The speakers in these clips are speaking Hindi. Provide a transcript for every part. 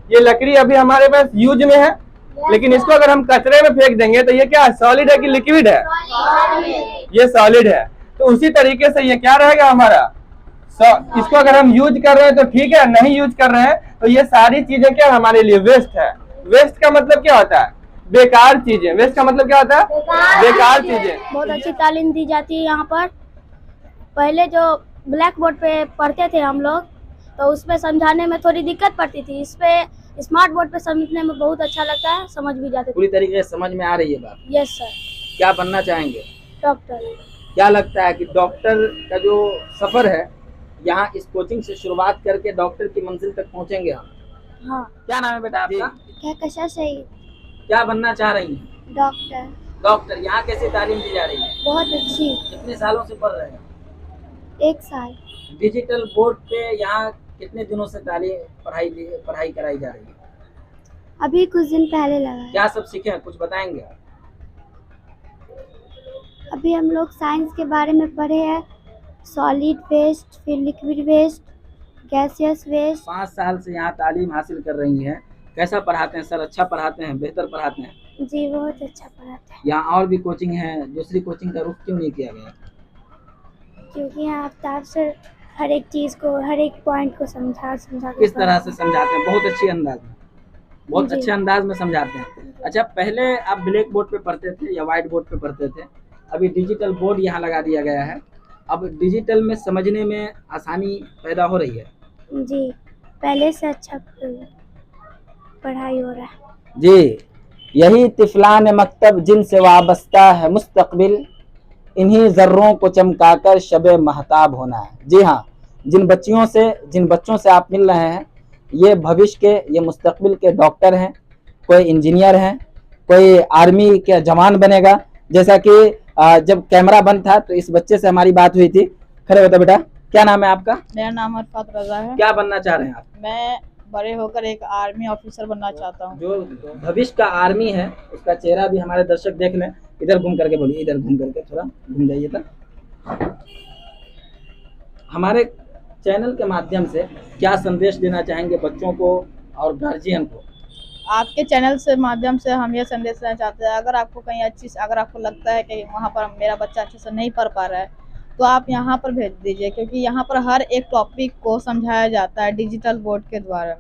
ये लकड़ी अभी हमारे पास यूज में है, लेकिन इसको अगर हम कचरे में फेंक देंगे तो ये क्या सॉलिड है कि लिक्विड है? ये सॉलिड है। तो उसी तरीके से ये क्या रहेगा हमारा, इसको अगर हम यूज कर रहे हैं तो ठीक है, नहीं यूज कर रहे हैं तो ये सारी चीजें क्या हमारे लिए वेस्ट है। वेस्ट का मतलब क्या होता है? बेकार चीजें। वेस्ट का मतलब क्या होता है? बेकार चीजें। बहुत अच्छी तालीम दी जाती है यहाँ पर। पहले जो ब्लैक बोर्ड पे पढ़ते थे हम लोग, तो उसमें समझाने में थोड़ी दिक्कत पड़ती थी। इस पे स्मार्ट बोर्ड पे समझने में बहुत अच्छा लगता है, समझ भी जाते थे। पूरी तरीके से समझ में आ रही है बात? Yes sir. क्या बनना चाहेंगे? डॉक्टर। क्या लगता है कि डॉक्टर का जो सफर है यहाँ इस कोचिंग से शुरुआत करके डॉक्टर की मंजिल तक पहुँचेंगे हम? हाँ। क्या नाम है बेटा आपका? क्या कशा सही? क्या बनना चाह रही हैं? डॉक्टर। डॉक्टर। यहाँ कैसे तालीम दी जा रही है? बहुत अच्छी। कितने सालों से पढ़ रहे हैं? 1 साल। डिजिटल बोर्ड पे यहाँ कितने दिनों से पढ़ाई कराई जा रही है? अभी कुछ दिन पहले लगा। क्या सब सीखे हैं, कुछ बताएंगे आप? अभी हम लोग साइंस के बारे में पढ़े हैं, सॉलिड वेस्ट, फिर लिक्विड वेस्ट, गैसियस वेस्ट। 5 साल से यहाँ तालीम हासिल कर रही हैं। कैसा पढ़ाते हैं सर? अच्छा पढ़ाते हैं, बेहतर पढ़ाते हैं? जी बहुत अच्छा पढ़ाते हैं। यहाँ और भी कोचिंग है, दूसरी कोचिंग का रुख क्यों नहीं किया गया? क्योंकि यहाँ आफ्ताब सर हर एक चीज़ को, हर एक पॉइंट को समझा किस तरह से समझाते हैं? बहुत अच्छी अंदाज में, बहुत जी। अच्छे अंदाज में समझाते हैं। अच्छा, पहले आप ब्लैक बोर्ड पे पढ़ते थे या व्हाइट बोर्ड पे पढ़ते थे? अभी डिजिटल बोर्ड यहाँ लगा दिया गया है। अब डिजिटल में समझने में आसानी पैदा हो रही है? जी, पहले से अच्छा पढ़ाई हो रहा है। जी, यही तिफलान मकतब जिनसे वाबस्ता है मुस्तकबिल, इन्हीं ज़र्रों को चमकाकर शबे महताब होना है। जी हाँ, जिन बच्चों से आप मिल रहे हैं, ये भविष्य के, ये मुस्तकबिल के डॉक्टर हैं, कोई इंजीनियर हैं, कोई आर्मी के जवान बनेगा। जैसा कि जब कैमरा बंद था तो इस बच्चे से हमारी बात हुई थी। खड़े होता बेटा, क्या नाम है आपका? मेरा नाम अरफात रजा है। क्या बनना चाह रहे हैं आप? मैं बड़े होकर एक आर्मी ऑफिसर बनना चाहता हूँ। जो भविष्य का आर्मी है उसका चेहरा भी हमारे दर्शक देख लें। इधर घूम करके बोलिए, इधर घूम करके थोड़ा घूम जाइए। तो हमारे चैनल के माध्यम से क्या संदेश देना चाहेंगे बच्चों को और गार्जियन को? आपके चैनल से माध्यम से हम ये संदेश देना चाहते हैं, अगर आपको कहीं अगर आपको लगता है कि वहाँ पर मेरा बच्चा अच्छे से नहीं पढ़ पा रहा है, तो आप यहाँ पर भेज दीजिए, क्योंकि यहाँ पर हर एक टॉपिक को समझाया जाता है डिजिटल बोर्ड के द्वारा।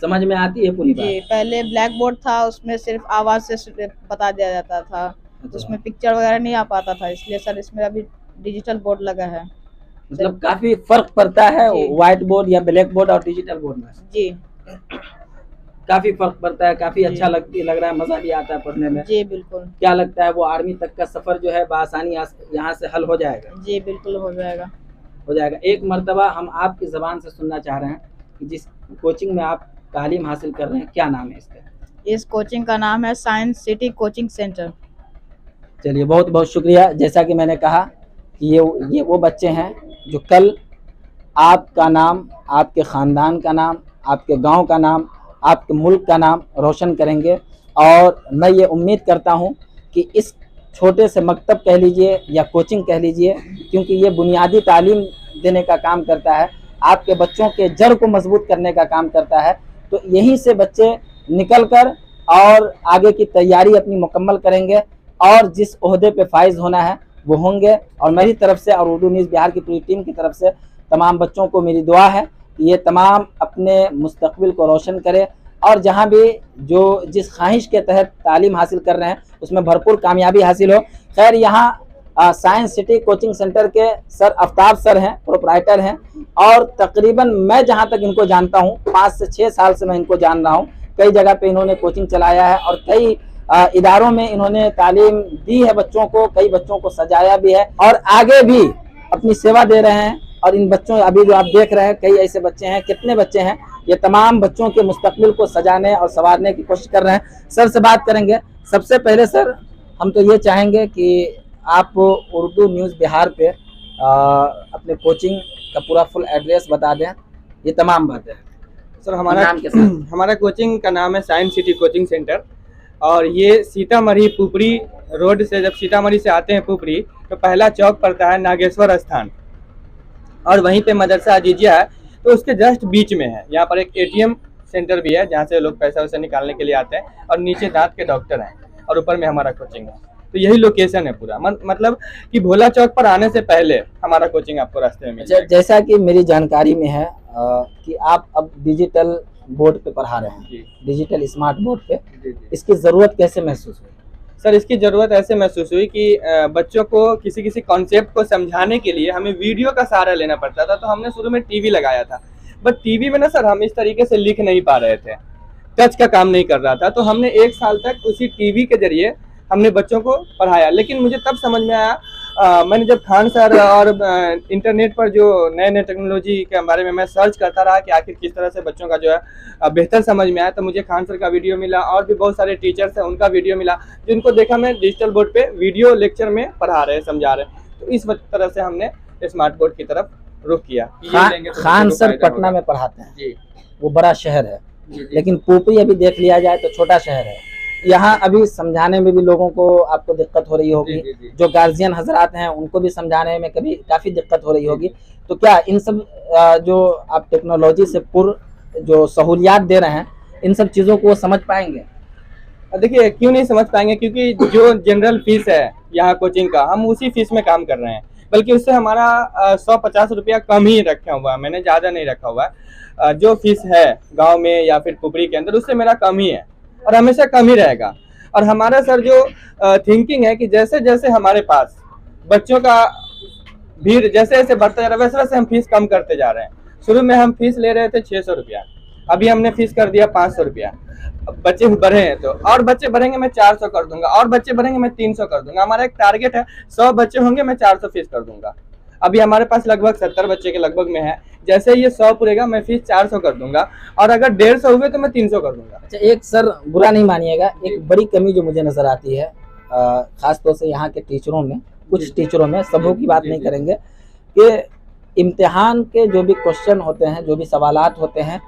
समझ में आती है पूरी बात? जी, पहले ब्लैक बोर्ड था, उसमें सिर्फ आवाज़ से बता दिया जाता था। उसमें पिक्चर वगैरह नहीं आ पाता था, इसलिए सर इसमें अभी डिजिटल बोर्ड लगा है। मतलब काफी फर्क पड़ता है व्हाइट बोर्ड या ब्लैक बोर्ड और डिजिटल बोर्ड में? जी, काफी फर्क पड़ता है। काफी अच्छा लग रहा है, मजा भी आता है पढ़ने में। जी बिल्कुल। क्या लगता है वो आर्मी तक का सफर जो है बआसानी यहाँ से हल हो जाएगा? जी बिल्कुल हो जाएगा। हो जाएगा। एक मर्तबा हम आपकी ज़बान से सुनना चाह रहे हैं कि जिस कोचिंग में आप तालीम हासिल कर रहे हैं, क्या नाम है इसका? इस कोचिंग का नाम है साइंस सिटी कोचिंग सेंटर। चलिए, बहुत बहुत शुक्रिया। जैसा कि मैंने कहा कि ये वो बच्चे हैं जो कल आपका नाम, आपके ख़ानदान का नाम, आपके गांव का नाम, आपके मुल्क का नाम रोशन करेंगे। और मैं ये उम्मीद करता हूं कि इस छोटे से मकतब कह लीजिए या कोचिंग कह लीजिए, क्योंकि ये बुनियादी तालीम देने का काम करता है, आपके बच्चों के जड़ को मजबूत करने का काम करता है, तो यहीं से बच्चे निकलकर और आगे की तैयारी अपनी मुकम्मल करेंगे और जिस ओहदे पे फाइज होना है वो होंगे। और मेरी तरफ से और उर्दू न्यूज़ बिहार की पूरी टीम की तरफ से तमाम बच्चों को मेरी दुआ है कि ये तमाम अपने मुस्तकबिल को रोशन करे और जहाँ भी जो जिस ख्वाहिश के तहत तालीम हासिल कर रहे हैं उसमें भरपूर कामयाबी हासिल हो। खैर, यहाँ साइंस सिटी कोचिंग सेंटर के सर आफ्ताब सर हैं, प्रोप्राइटर हैं, और तकरीबन मैं जहाँ तक इनको जानता हूँ 5 से 6 साल से मैं इनको जान रहा हूँ। कई जगह पे इन्होंने कोचिंग चलाया है और कई इदारों में इन्होंने तालीम दी है बच्चों को, कई बच्चों को सजाया भी है और आगे भी अपनी सेवा दे रहे हैं। और इन बच्चों, अभी जो आप देख रहे हैं, कई ऐसे बच्चे हैं, कितने बच्चे हैं, ये तमाम बच्चों के मुस्तकबिल को सजाने और संवारने की कोशिश कर रहे हैं। सर से बात करेंगे। सबसे पहले सर, हम तो ये चाहेंगे कि आप उर्दू न्यूज़ बिहार पे अपने कोचिंग का पूरा फुल एड्रेस बता दें, ये तमाम बातें। सर, हमारा कोचिंग का नाम है साइंस सिटी कोचिंग सेंटर और ये सीतामढ़ी पुपरी रोड से, जब सीतामढ़ी से आते हैं पुपरी तो पहला चौक पड़ता है नागेश्वर स्थान और वहीं पे मदरसा अजीजिया है, तो उसके जस्ट बीच में है। यहाँ पर एक ATM सेंटर भी है जहाँ से लोग पैसा वैसा निकालने के लिए आते हैं, और नीचे दांत के डॉक्टर हैं, और ऊपर में हमारा कोचिंग है। तो यही लोकेशन है पूरा, मतलब कि भोला चौक पर आने से पहले हमारा कोचिंग आपको रास्ते में मिल जाएगा। जैसा कि मेरी जानकारी में है कि आप अब डिजिटल बोर्ड पे पढ़ा रहे हैं, जी डिजिटल स्मार्ट बोर्ड पे, जी। इसकी ज़रूरत कैसे महसूस हुई? सर इसकी ज़रूरत ऐसे महसूस हुई कि बच्चों को किसी कॉन्सेप्ट को समझाने के लिए हमें वीडियो का सहारा लेना पड़ता था। तो हमने शुरू में टीवी लगाया था, बट टीवी में ना सर हम इस तरीके से लिख नहीं पा रहे थे, टच का काम नहीं कर रहा था। तो हमने 1 साल तक उसी टीवी के जरिए हमने बच्चों को पढ़ाया। लेकिन मुझे तब समझ में आया, मैंने जब खान सर और इंटरनेट पर जो नए नए टेक्नोलॉजी के बारे में मैं सर्च करता रहा कि आखिर किस तरह से बच्चों का जो है बेहतर समझ में आया, तो मुझे खान सर का वीडियो मिला, और भी बहुत सारे टीचर्स हैं उनका वीडियो मिला, जिनको देखा मैं डिजिटल बोर्ड पे वीडियो लेक्चर में पढ़ा रहे समझा रहे। तो इस तरह से हमने स्मार्ट बोर्ड की तरफ रुख किया। खान सर पटना में पढ़ाते हैं जी, वो बड़ा शहर है, जी। लेकिन पुपरी अभी देख लिया जाए तो छोटा शहर है। यहाँ अभी समझाने में भी लोगों को आपको दिक्कत हो रही होगी, जी। जो गार्जियन हजरात हैं उनको भी समझाने में कभी काफ़ी दिक्कत हो रही होगी। तो क्या इन सब जो आप टेक्नोलॉजी से पूर्व जो सहूलियात दे रहे हैं, इन सब चीज़ों को वो समझ पाएंगे? देखिए क्यों नहीं समझ पाएंगे, क्योंकि जो जनरल फीस है यहाँ कोचिंग का, हम उसी फीस में काम कर रहे हैं, बल्कि उससे हमारा 150 रुपया कम ही रखा हुआ है, मैंने ज़्यादा नहीं रखा हुआ है। जो फीस है गांव में या फिर पुपरी के अंदर, उससे मेरा कम ही है और हमेशा कम ही रहेगा। और हमारा सर जो थिंकिंग है कि जैसे जैसे हमारे पास बच्चों का भीड़ जैसे जैसे बढ़ता जा रहा है, वैसे वैसे हम फीस कम करते जा रहे हैं। शुरू में हम फीस ले रहे थे 600 रुपया, अभी हमने फीस कर दिया 500 रुपया। बच्चे बढ़े हैं तो और बच्चे बढ़ेंगे मैं 400 कर दूंगा, और बच्चे बढ़ेंगे मैं 300 कर दूंगा। हमारा एक टारगेट है 100 बच्चे होंगे मैं 400 फीस कर दूंगा। अभी हमारे पास लगभग 70 बच्चे के लगभग में है, जैसे ये 100 पूरेगा मैं फीस 400 कर दूंगा, और अगर 150 हुए तो मैं 300 कर दूंगा। अच्छा, एक सर बुरा नहीं मानिएगा, एक बड़ी कमी जो मुझे नजर आती है खासतौर से यहाँ के टीचरों में, कुछ टीचरों में, सबों की बात नहीं करेंगे, कि इम्तिहान के जो भी क्वेश्चन होते हैं, जो भी सवालात होते हैं,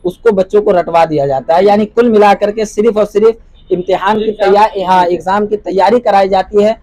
उसको बच्चों को रटवा दिया जाता है। यानी कुल मिलाकर के सिर्फ और सिर्फ इम्तिहान की तैयारी, हाँ एग्जाम की तैयारी कराई जाती है,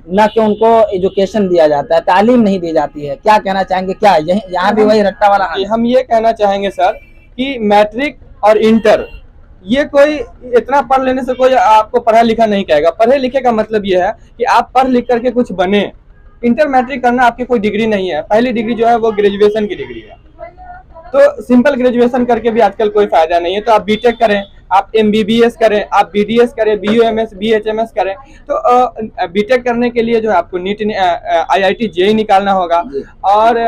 न कि उनको एजुकेशन दिया जाता है, तालीम नहीं दी जाती है। क्या कहना चाहेंगे, क्या यहाँ भी वही रट्टा वाला हाल है? हम ये कहना चाहेंगे सर कि मैट्रिक और इंटर ये कोई इतना पढ़ लेने से कोई आपको पढ़ा लिखा नहीं कहेगा। पढ़े लिखे का मतलब ये है कि आप पढ़ लिख करके कुछ बने। इंटर मैट्रिक करना आपकी कोई डिग्री नहीं है, पहली डिग्री जो है वो ग्रेजुएशन की डिग्री है। तो सिंपल ग्रेजुएशन करके भी आजकल कोई फायदा नहीं है। तो आप बीटेक करें, आप MBBS करें, आप BDS करें, BUMS BHMS करें। तो बीटेक करने के लिए जो है आपको नीट IIT JEE निकालना होगा, और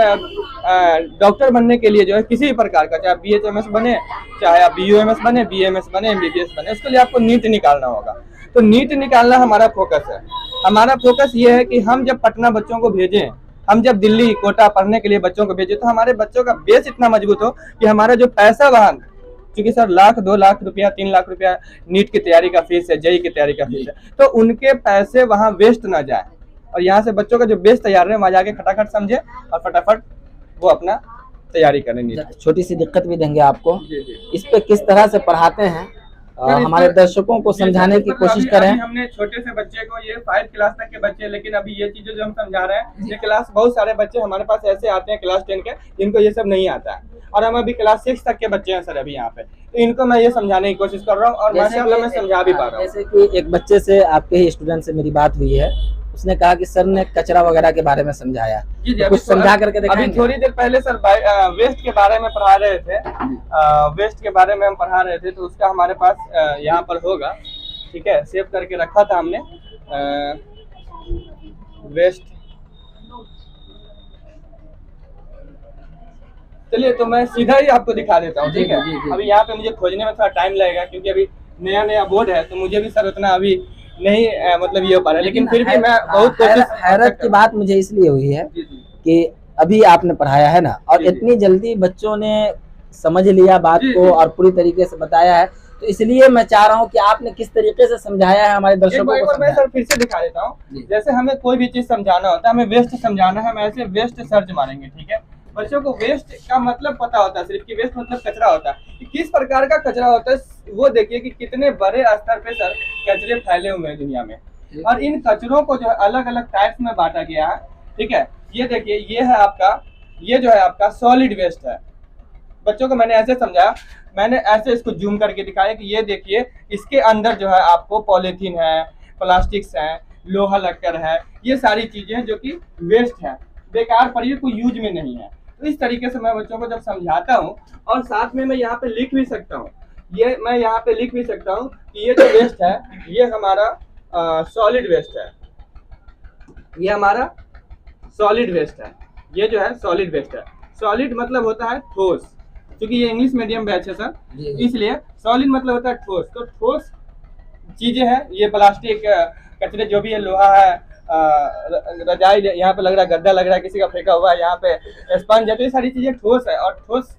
डॉक्टर बनने के लिए जो है किसी भी प्रकार का, चाहे BHMS बने, चाहे आप BUMS बने, BMS बने, MBBS बने, उसके लिए आपको नीट निकालना होगा। तो नीट निकालना हमारा फोकस है। हमारा फोकस ये है कि हम जब पटना बच्चों को भेजें, हम जब दिल्ली कोटा पढ़ने के लिए बच्चों को भेजें, तो हमारे बच्चों का बेस इतना मजबूत हो कि हमारा जो पैसा वहाँ, क्योंकि सर 1 लाख 2 लाख रुपया 3 लाख रुपया नीट की तैयारी का फीस है, JEE की तैयारी का फीस है, तो उनके पैसे वहाँ वेस्ट ना जाए, और यहाँ से बच्चों का जो बेस तैयार है वहाँ जाके खटाखट समझे और फटाफट वो अपना तैयारी करें नीट। छोटी सी दिक्कत भी देंगे आपको, जी। इस पे किस तरह से पढ़ाते हैं, हमारे दर्शकों को समझाने की कोशिश करें। हमने छोटे से बच्चे को, ये 5 क्लास तक के बच्चे, लेकिन अभी ये चीजें जो हम समझा रहे हैं, ये क्लास बहुत सारे बच्चे हमारे पास ऐसे आते हैं क्लास 10 के, जिनको ये सब नहीं आता है, और हम अभी क्लास 6 तक के बच्चे हैं सर अभी यहाँ पे। तो इनको मैं ये समझाने की कोशिश कर रहा हूँ, और माशाल्लाह मैं समझा भी पा रहा हूँ। जैसे कि एक बच्चे से, आपके ही स्टूडेंट से मेरी बात हुई है, उसने कहा कि सर ने कचरा वगैरह के बारे में समझाया, तो कुछ समझा करके दिखाएंगे? अभी थोड़ी देर पहले सर वेस्ट के बारे में पढ़ा रहे थे, वेस्ट के बारे में हम पढ़ा रहे थे, तो उसका हमारे पास यहाँ पर होगा, ठीक है, सेव करके रखा था हमने वेस्ट। चलिए तो मैं सीधा ही आपको दिखा देता हूँ, ठीक है। अभी यहाँ पे मुझे खोजने में थोड़ा टाइम लगेगा, क्योंकि अभी नया नया बोर्ड है, तो मुझे भी सर उतना अभी नहीं मतलब ये हो पा रहा है, लेकिन फिर भी मैं बहुत कोशिश। हैरत की बात मुझे इसलिए हुई है कि अभी आपने पढ़ाया है ना, और इतनी जल्दी बच्चों ने समझ लिया बात को और पूरी तरीके से बताया है, तो इसलिए मैं चाह रहा हूँ कि आपने किस तरीके से समझाया है हमारे दर्शकों को। मैं सर फिर से दिखा देता हूँ। जैसे हमें कोई भी चीज समझाना होता है, हमें वेस्ट समझाना है, हम ऐसे वेस्ट सर्च मारेंगे, ठीक है। बच्चों को वेस्ट का मतलब पता होता है, सिर्फ कि वेस्ट मतलब कचरा होता है, कि किस प्रकार का कचरा होता है। वो देखिए कि कितने बड़े स्तर पे सर कचरे फैले हुए हैं दुनिया में, और इन कचरों को जो है अलग अलग टाइप्स में बांटा गया है, ठीक है। ये देखिए, ये है आपका, ये जो है आपका सॉलिड वेस्ट है, बच्चों को मैंने ऐसे समझाया, मैंने ऐसे इसको जूम करके दिखाया कि ये देखिए इसके अंदर जो है आपको पॉलीथीन है, प्लास्टिक्स है, लोहा लक्कर है, ये सारी चीजें हैं जो कि वेस्ट है, बेकार पड़ी है, कोई यूज में नहीं है। तो इस तरीके से मैं बच्चों को जब समझाता हूँ, और साथ में मैं यहाँ पे लिख भी सकता हूँ, ये मैं यहाँ पे लिख भी सकता हूँ कि ये जो वेस्ट है ये हमारा सॉलिड वेस्ट है, ये हमारा सॉलिड वेस्ट है, ये जो है सॉलिड वेस्ट है। सॉलिड मतलब होता है ठोस, क्योंकि ये इंग्लिश मीडियम बैच है सर, इसलिए सॉलिड मतलब होता है ठोस। तो ठोस चीजें हैं, ये प्लास्टिक कचरे जो भी है, लोहा है, रजाई यहाँ पे लग रहा है, गद्दा लग रहा है किसी का फेंका हुआ है, यहाँ पे स्पंज है, तो ये सारी चीजें ठोस है, और ठोस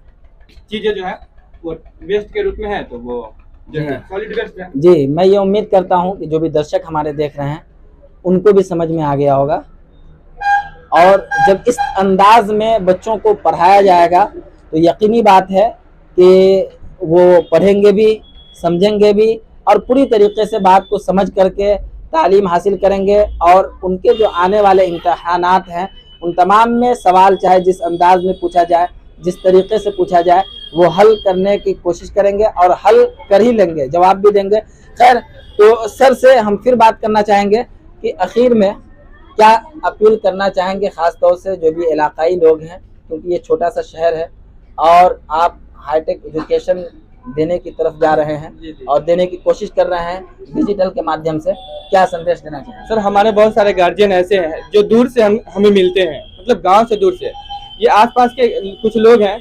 चीजें जो है वो वेस्ट के रूप में है, तो वो जो है सॉलिड वेस्ट है। जी, मैं ये उम्मीद करता हूँ कि जो भी दर्शक हमारे देख रहे हैं उनको भी समझ में आ गया होगा, और जब इस अंदाज में बच्चों को पढ़ाया जाएगा तो यकीनी बात है कि वो पढ़ेंगे भी, समझेंगे भी, और पूरी तरीके से बात को समझ करके तालीम हासिल करेंगे, और उनके जो आने वाले इम्तहानात हैं उन तमाम में सवाल चाहे जिस अंदाज में पूछा जाए, जिस तरीके से पूछा जाए, वो हल करने की कोशिश करेंगे और हल कर ही लेंगे, जवाब भी देंगे। खैर, तो सर से हम फिर बात करना चाहेंगे कि आखिर में क्या अपील करना चाहेंगे, ख़ास तौर से जो भी इलाकाई लोग हैं, क्योंकि ये छोटा सा शहर है और आप हाईटेक एजुकेशन देने की तरफ जा रहे हैं और देने की कोशिश कर रहे हैं डिजिटल के माध्यम से, क्या संदेश देना चाहेंगे? सर, हमारे बहुत सारे गार्जियन ऐसे हैं जो दूर से हमें मिलते हैं, मतलब गांव से दूर से, ये आसपास के कुछ लोग हैं,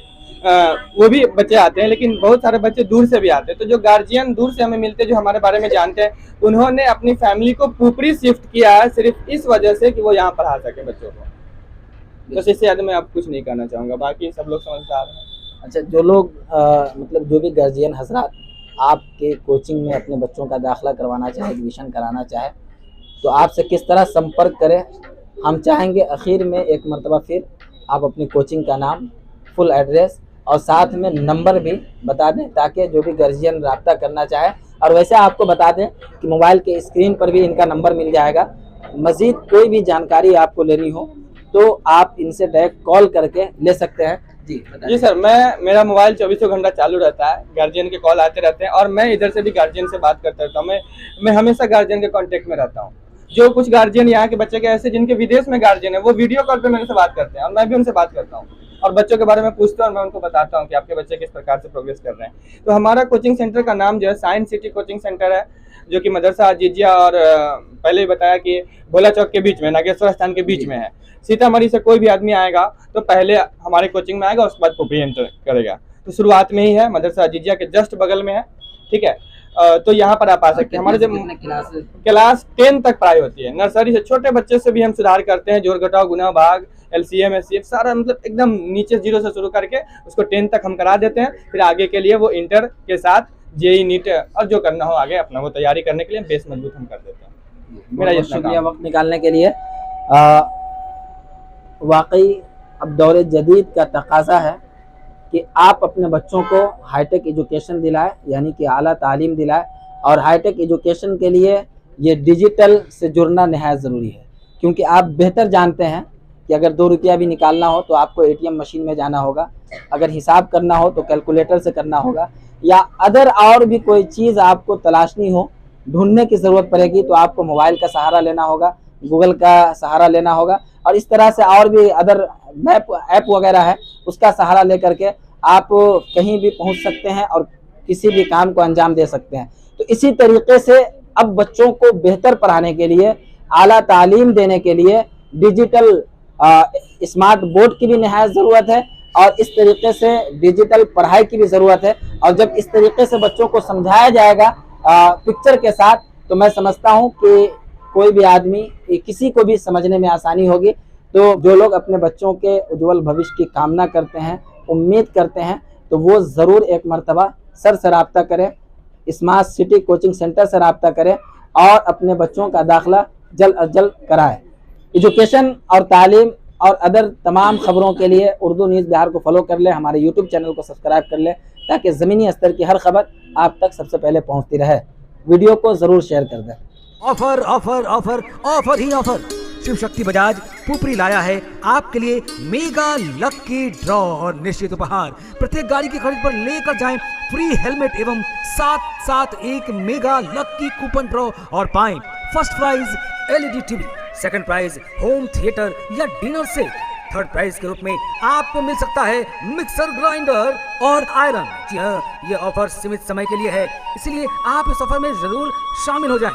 वो भी बच्चे आते हैं, लेकिन बहुत सारे बच्चे दूर से भी आते हैं। तो जो गार्जियन दूर से हमें मिलते हैं, जो हमारे बारे में जानते हैं, उन्होंने अपनी फैमिली को ऊपरी शिफ्ट किया है सिर्फ इस वजह से कि वो यहाँ पढ़ा सके बच्चों को। तो इससे ज़्यादा मैं आप कुछ नहीं कहना चाहूँगा, बाकी सब लोग समझदार हैं। अच्छा, जो लोग मतलब जो भी गार्जियन हजरात आपके कोचिंग में अपने बच्चों का दाखिला करवाना चाहे, एडमिशन कराना चाहे, तो आपसे किस तरह संपर्क करें? हम चाहेंगे आखिर में एक मरतबा फिर आप अपनी कोचिंग का नाम, फुल एड्रेस और साथ में नंबर भी बता दें, ताकि जो भी गार्जियन रब्ता करना चाहे, और वैसे आपको बता दें कि मोबाइल के स्क्रीन पर भी इनका नंबर मिल जाएगा। मज़ीद कोई भी जानकारी आपको लेनी हो तो आप इनसे डायरेक्ट कॉल करके ले सकते हैं। जी सर, मेरा मोबाइल 24 घंटा चालू रहता है, गार्जियन के कॉल आते रहते हैं, और मैं इधर से भी गार्जियन से बात करता रहता हूँ। मैं हमेशा गार्जियन के कांटेक्ट में रहता हूँ। जो कुछ गार्जियन यहाँ के बच्चे के ऐसे जिनके विदेश में गार्जियन है, वो वीडियो कॉल पे मेरे से बात करते हैं, और मैं भी उनसे बात करता हूँ और बच्चों के बारे में पूछता हूँ, और मैं उनको बताता हूँ कि आपके बच्चे किस प्रकार से प्रोग्रेस कर रहे हैं। तो हमारा कोचिंग सेंटर का नाम जो है साइंस सिटी कोचिंग सेंटर है, जो कि मदरसा अजीजिया और पहले ही बताया कि भोला चौक के बीच में, नागेश्वर स्थान के बीच में है। सीतामढ़ी से कोई भी आदमी आएगा तो पहले हमारे कोचिंग में आएगा, उसके बाद पुपरी एंटर करेगा। तो शुरुआत में ही है, मदरसा अजीजिया के जस्ट बगल में है, ठीक है। तो यहाँ पर आप आ सकते हैं। हमारे जब क्लास 10 तक पढ़ाई होती है, नर्सरी से छोटे बच्चे से भी हम सुधार करते हैं, जोड़ घटाव गुना भाग, LCM SCF सारा, मतलब एकदम नीचे 0 से शुरू करके उसको 10 तक हम करा देते हैं। फिर आगे के लिए वो इंटर के साथ JEE नीट और जो करना हो आगे अपना वो तैयारी करने के लिए बेस मजबूत हम कर देते हैं। मेरा ये शुक्रिया वक्त निकालने के लिए। वाकई अब दौरे जदीद का तकाजा है कि आप अपने बच्चों को हाईटेक एजुकेशन दिलाएं, यानी कि आला तालीम दिलाएं, और हाईटेक एजुकेशन के लिए ये डिजिटल से जुड़ना नहायत ज़रूरी है, क्योंकि आप बेहतर जानते हैं कि अगर 2 रुपया भी निकालना हो तो आपको ATM मशीन में जाना होगा, अगर हिसाब करना हो तो कैलकुलेटर से करना होगा, या अदर और भी कोई चीज़ आपको तलाशनी हो, ढूंढने की ज़रूरत पड़ेगी तो आपको मोबाइल का सहारा लेना होगा, गूगल का सहारा लेना होगा, और इस तरह से और भी अदर मैप ऐप वगैरह है, उसका सहारा लेकर के आप कहीं भी पहुंच सकते हैं और किसी भी काम को अंजाम दे सकते हैं। तो इसी तरीके से अब बच्चों को बेहतर पढ़ाने के लिए, आला तालीम देने के लिए डिजिटल स्मार्ट बोर्ड की भी नहायत ज़रूरत है, और इस तरीके से डिजिटल पढ़ाई की भी ज़रूरत है। और जब इस तरीके से बच्चों को समझाया जाएगा पिक्चर के साथ, तो मैं समझता हूँ कि कोई भी आदमी, किसी को भी समझने में आसानी होगी। तो जो लोग अपने बच्चों के उज्जवल भविष्य की कामना करते हैं, उम्मीद करते हैं, तो वो ज़रूर एक मरतबा सर से रब्ता करें, स्मार्ट सिटी कोचिंग सेंटर से रब्ता करें और अपने बच्चों का दाखिला जल्द अज जल्द कराएं। एजुकेशन और तालीम और अदर तमाम खबरों के लिए उर्दू न्यूज़ बिहार को फॉलो कर ले, हमारे यूट्यूब चैनल को सब्सक्राइब कर ले, ताकि ज़मीनी स्तर की हर खबर आप तक सबसे पहले पहुंचती रहे। वीडियो को ज़रूर शेयर कर दें। ऑफर ऑफर ऑफर ऑफर ही ऑफर, शिव शक्ति बजाज पुपरी लाया है आपके लिए मेगा लकी ड्रॉ और निश्चित उपहार। प्रत्येक गाड़ी की खरीद पर लेकर जाएं फ्री हेलमेट एवं साथ एक मेगा लकी कूपन ड्रॉ और पाएं first prize LED TV, second prize home theatre या डिनर सेट, थर्ड प्राइज के रूप में आपको मिल सकता है मिक्सर ग्राइंडर और आयरन। जी हाँ, ये ऑफर सीमित समय के लिए है, इसलिए आप इस ऑफर में जरूर शामिल हो जाएं।